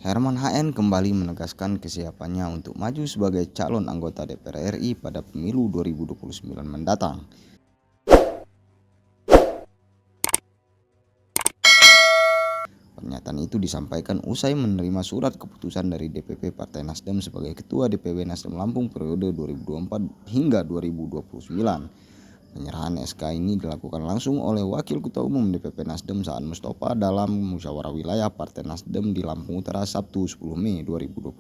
Herman HN kembali menegaskan kesiapannya untuk maju sebagai calon anggota DPR RI pada pemilu 2029 mendatang. Pernyataan itu disampaikan usai menerima surat keputusan dari DPP Partai Nasdem sebagai Ketua DPW Nasdem Lampung periode 2024 hingga 2029. Penyerahan SK ini dilakukan langsung oleh Wakil Ketua Umum DPP Nasdem Saan Mustafa dalam musyawarah wilayah Partai Nasdem di Lampung Utara Sabtu 10 Mei 2025.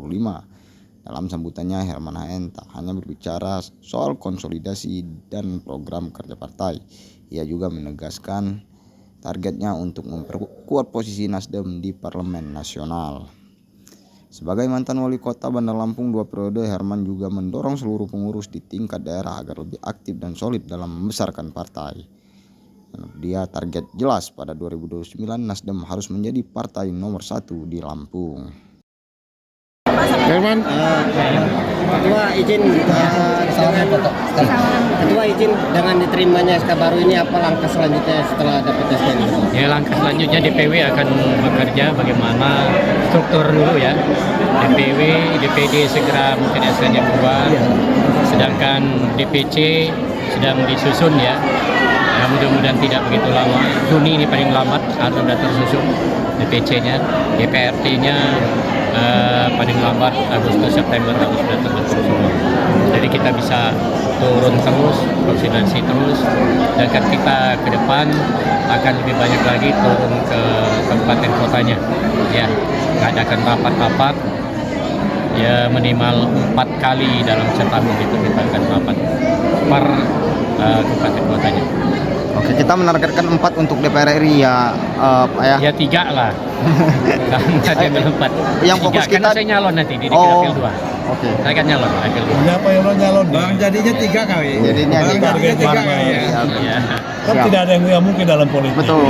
Dalam sambutannya, Herman HN tak hanya berbicara soal konsolidasi dan program kerja partai. Ia juga menegaskan targetnya untuk memperkuat posisi Nasdem di Parlemen Nasional. Sebagai mantan wali kota Bandar Lampung 2 periode, Herman juga mendorong seluruh pengurus di tingkat daerah agar lebih aktif dan solid dalam membesarkan partai. Menurut dia, target jelas pada 2029 Nasdem harus menjadi partai nomor 1 di Lampung. Herman, Ketua izin dengan diterimanya SK baru ini, apa langkah selanjutnya setelah dapat SK ini? Ya, langkah selanjutnya DPW akan bekerja bagaimana struktur dulu ya. DPW, DPD segera mungkin SK-nya keluar, sedangkan DPC sedang disusun ya. Ya, mudah-mudahan tidak begitu lama. Juni ini paling lambat harus sudah tersusun DPC-nya, DPRD-nya paling lambat Agustus September harus sudah terbentuk semua. Jadi kita bisa turun terus, konsolidasi terus, dan kan kita ke depan akan lebih banyak lagi turun ke kabupaten kotanya, ya, mengadakan rapat-rapat, ya minimal 4 kali dalam setahun itu kita akan rapat per kabupaten kotanya. Oke, kita menargetkan 4 untuk DPR RI ya, Pak ya. Ya 3 lah. Ada yang 4. Yang fokus karena kita saya nyalon nanti di Dapil 2. Oke. Saya kan nyalon Dapil 2. Siapa yang mau nyalon? Bang, jadinya 3 kali. Jadinya Bang, tiga. jadinya 3 kali. Ya. Kan tidak ada yang mungkin dalam politik. Betul.